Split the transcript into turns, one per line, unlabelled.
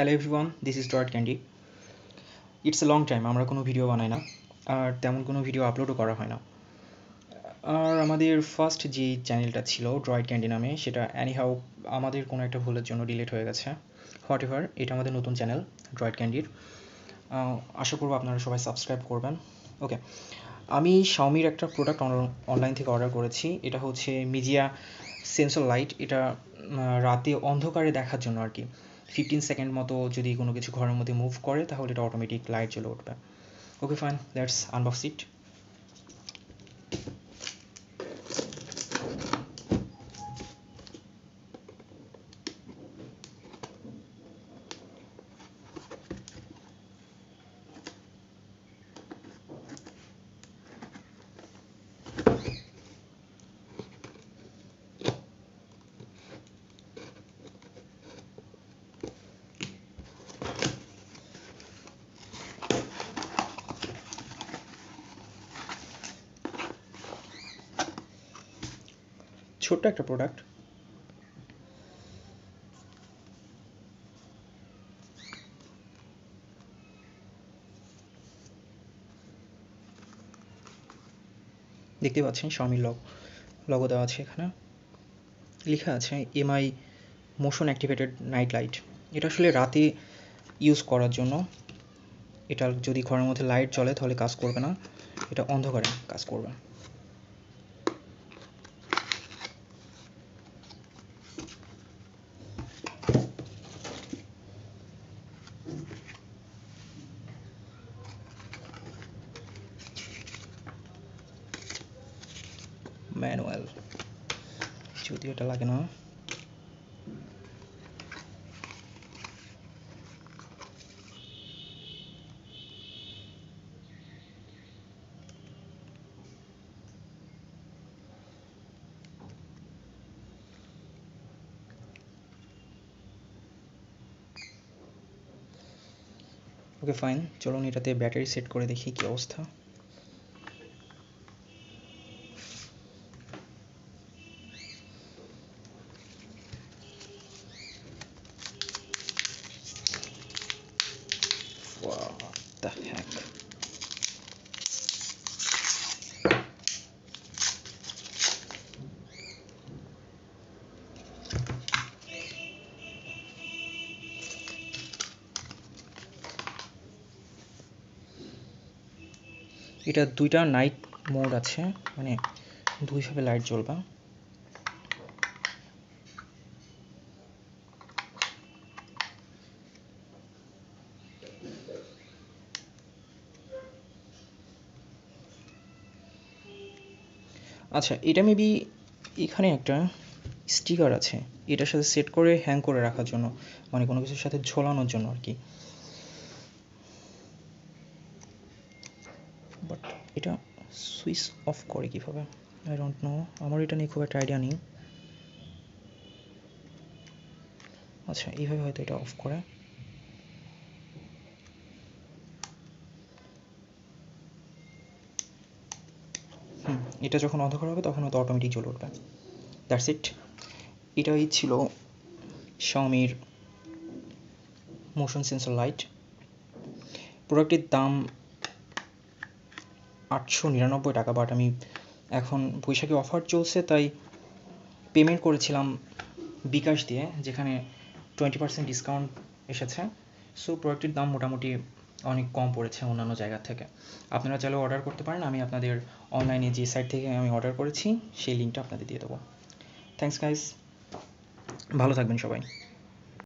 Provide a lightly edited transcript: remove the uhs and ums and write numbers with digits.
Hello everyone, this is dot candy. It's a long time আমরা কোনো video বানাই না, আর তেমন কোনো ভিডিও আপলোডও করা হয় না। আর আমাদের ফার্স্ট যে চ্যানেলটা ছিল ড্রয়েড ক্যান্ডি নামে, সেটা অ্যানিহাউ আমাদের কোনো একটা ভুলের জন্য ডিলিট হয়ে গেছে। হোয়াট এভার, এটা আমাদের নতুন চ্যানেল ড্রয়েড ক্যান্ডির। আশা করবো আপনারা সবাই সাবস্ক্রাইব করবেন। ওকে, আমি শাওমির একটা প্রোডাক্ট অনলাইন থেকে অর্ডার করেছি। এটা হচ্ছে মিজিয়া সেন্সর লাইট। এটা রাতে অন্ধকারে দেখার জন্য আর কি। 15 সেকেন্ড মতো যদি কোনো কিছু ঘরের মধ্যে মুভ করে তাহলে এটা অটোমেটিক লাইট জ্বলে উঠবে। ওকে ফাইন, লেটস আনবক্স ইট। ছোট্ট একটা প্রোডাক্ট। দেখতে পাচ্ছেন শাওমির লগো দেওয়া আছে। এখানে লেখা আছে MI motion activated night light. এটা আসলে রাতে ইউজ করার জন্য। এটা যদি ঘরের মধ্যে লাইট জ্বলে তাহলে কাজ করবে না, এটা অন্ধকারে কাজ করবে। ম্যানুয়াল, যদি এটা লাগে না। ওকে ফাইন, চলুন এটাতে ব্যাটারি সেট করে দেখি কী অবস্থা। What the heck? এটা দুইটা নাইট মোড আছে, মানে দুইভাবে লাইট জ্বলবে। আচ্ছা, এটা মেবি এখানে একটা স্টিকার আছে, এটার সাথে সেট করে হ্যাং করে রাখার জন্য, মানে কোনো কিছুর সাথে ঝোলানোর জন্য আর কি। বাট এটা সুইচ অফ করে কীভাবে, আই ডোন্ট নো। আমার এটা নিয়ে খুব একটা আইডিয়া নেই। আচ্ছা, এইভাবে হয়তো এটা অফ করে। এটা যখন অন্ধকার হবে তখন হয়তো অটোমেটিক জ্বলে উঠবে। That's it. এটাই ছিল শাওমির মোশন সেন্সর লাইট। প্রোডাক্টটির দাম 899 টাকা, বাট আমি এখন বৈশাখী অফার চলছে তাই পেমেন্ট করেছিলাম বিকাশ দিয়ে, যেখানে 20% ডিসকাউন্ট এসেছে। সো প্রোডাক্টটির দাম মোটামুটি অনেক কম পড়েছে অন্যান্য জায়গা থেকে। আপনারা চাইলে অর্ডার করতে পারেন। আমি আপনাদের অনলাইনে যে সাইট থেকে আমি অর্ডার করেছি সেই লিঙ্কটা আপনাদের দিয়ে দেবো। থ্যাঙ্কস গাইস, ভালো থাকবেন সবাই।